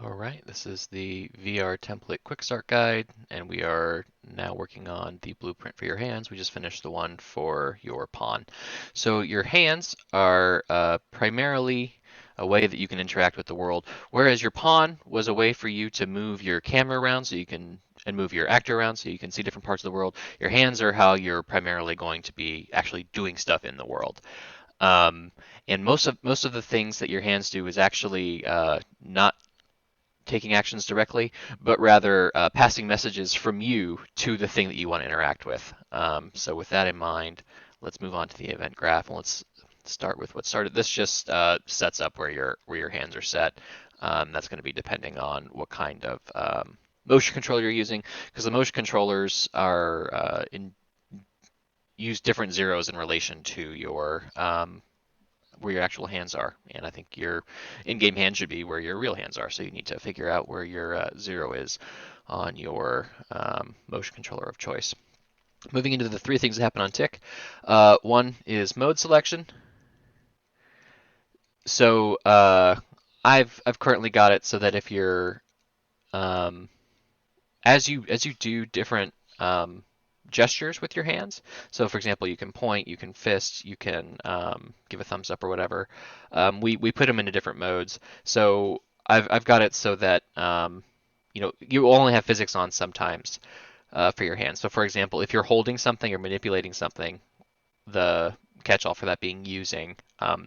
All right, this is the VR template quick start guide, and we are now working on the blueprint for your hands. We just finished the one for your pawn. So your hands are primarily a way that you can interact with the world, whereas your pawn was a way for you to move your camera around so you can and move your actor around so you can see different parts of the world. Your hands are how you're primarily going to be actually doing stuff in the world. Um, and most of the things that your hands do is actually not taking actions directly, but rather passing messages from you to the thing that you want to interact with. So with that in mind, let's move on to the event graph and let's start with what started. This just sets up where your hands are set. That's going to be depending on what kind of motion controller you're using, because the motion controllers are use different zeros in relation to your where your actual hands are. And I think your in-game hand should be where your real hands are. So you need to figure out where your zero is on your motion controller of choice. Moving into the three things that happen on tick. One is mode selection. So I've currently got it so that if you're um, as you do different gestures with your hands. So, for example, you can point, you can fist, you can give a thumbs up or whatever. We put them into different modes. So I've got it so that you only have physics on sometimes for your hands. So, for example, if you're holding something or manipulating something, the catch-all for that being using,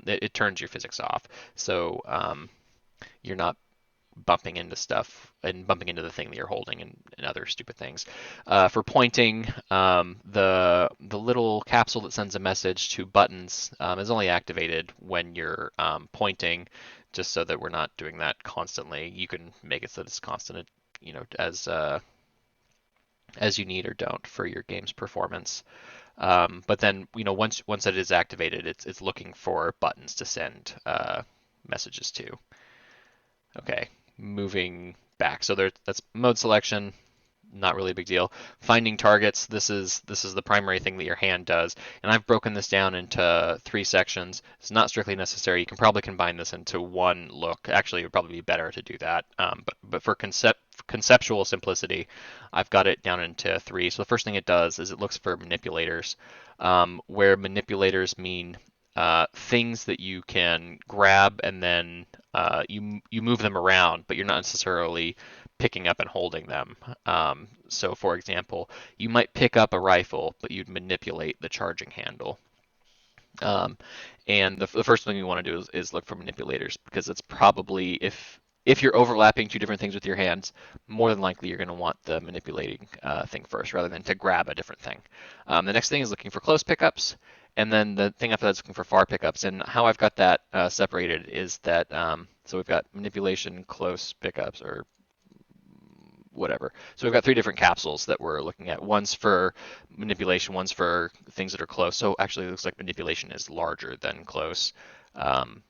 it turns your physics off. So you're not bumping into stuff and bumping into the thing that you're holding and other stupid things. For pointing, the little capsule that sends a message to buttons is only activated when you're pointing, just so that we're not doing that constantly. You can make it so that it's constant, as you need or don't for your game's performance. But then, once it is activated, it's looking for buttons to send messages to. Okay, moving back. So that's mode selection, not really a big deal. Finding targets, this is the primary thing that your hand does, and I've broken this down into three sections. It's not strictly necessary. You can probably combine this into one look. Actually, it would probably be better to do that. But for conceptual simplicity, I've got it down into three. So the first thing it does is it looks for manipulators, where manipulators mean things that you can grab and then you move them around, but you're not necessarily picking up and holding them. So, for example, you might pick up a rifle, but you'd manipulate the charging handle. Um, and the first thing you want to do is look for manipulators, because it's probably, if you're overlapping two different things with your hands, more than likely you're going to want the manipulating thing first rather than to grab a different thing. The next thing is looking for close pickups, and then the thing after that is looking for far pickups. And how I've got that separated is that so we've got manipulation, close pickups, or whatever. So we've got three different capsules that we're looking at. One's for manipulation, one's for things that are close. So actually, it looks like manipulation is larger than close. Um,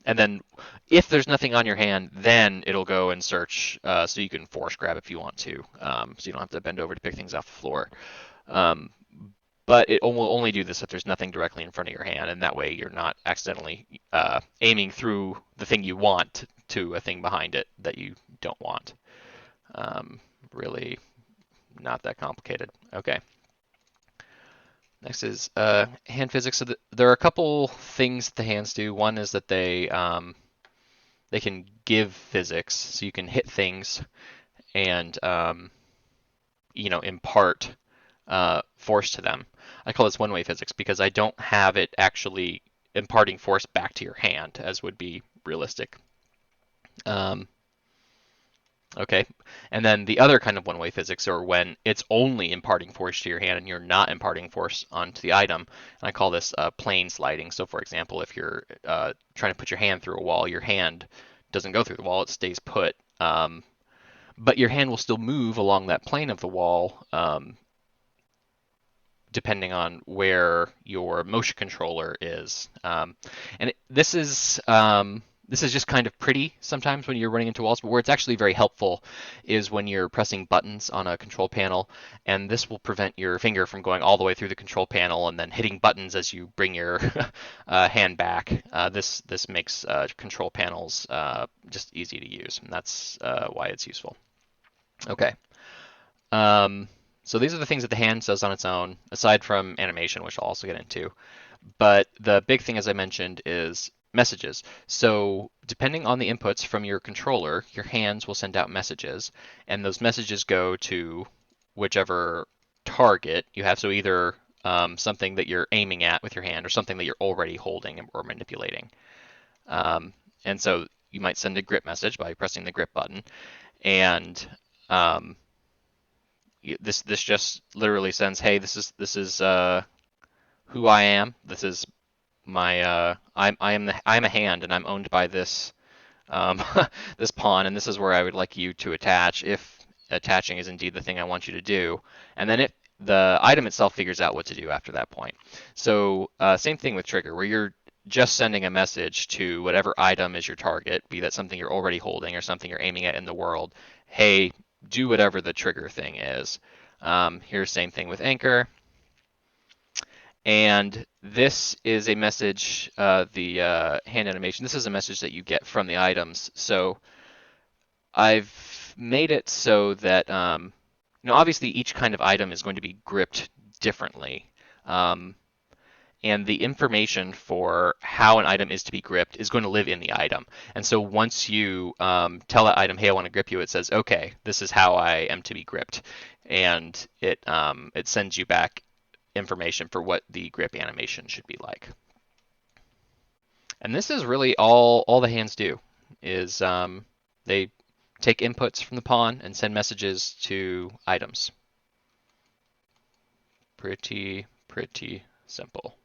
and then if there's nothing on your hand, then it'll go and search so you can force grab if you want to. So you don't have to bend over to pick things off the floor. Um, but it will only do this if there's nothing directly in front of your hand, and that way you're not accidentally aiming through the thing you want to a thing behind it that you don't want. Um, Really not that complicated. Okay. Next is hand physics. So there are a couple things that the hands do. One is that they can give physics, so you can hit things and impart force to them. I call this one-way physics because I don't have it actually imparting force back to your hand, as would be realistic. Um, Okay. And then the other kind of one-way physics are when it's only imparting force to your hand and you're not imparting force onto the item. And I call this plane sliding. So, for example, if you're trying to put your hand through a wall, your hand doesn't go through the wall, it stays put. But your hand will still move along that plane of the wall, depending on where your motion controller is. This is This is just kind of pretty sometimes when you're running into walls, but where it's actually very helpful is when you're pressing buttons on a control panel, and this will prevent your finger from going all the way through the control panel and then hitting buttons as you bring your hand back. This makes control panels just easy to use, and that's why it's useful. Okay. Um, so these are the things that the hand does on its own, aside from animation, which I'll also get into. But the big thing, as I mentioned, is messages. So depending on the inputs from your controller, your hands will send out messages, and those messages go to whichever target you have. So either something that you're aiming at with your hand or something that you're already holding or manipulating. Um, and so you might send a grip message by pressing the grip button, and um, this just literally sends, hey, this is who I am. This is my I'm a hand and I'm owned by this um, this pawn, and this is where I would like you to attach if attaching is indeed the thing I want you to do. And then the item itself figures out what to do after that point. So same thing with trigger, where you're just sending a message to whatever item is your target, be that something you're already holding or something you're aiming at in the world. Hey, do whatever the trigger thing is. Here's same thing with anchor. And this is a message, the hand animation. This is a message that you get from the items. So I've made it so that, obviously each kind of item is going to be gripped differently. Um, and the information for how an item is to be gripped is going to live in the item. And so once you tell that item, hey, I want to grip you, it says, okay, this is how I am to be gripped. And it sends you back information for what the grip animation should be like. And this is really all the hands do is they take inputs from the pawn and send messages to items. Pretty simple.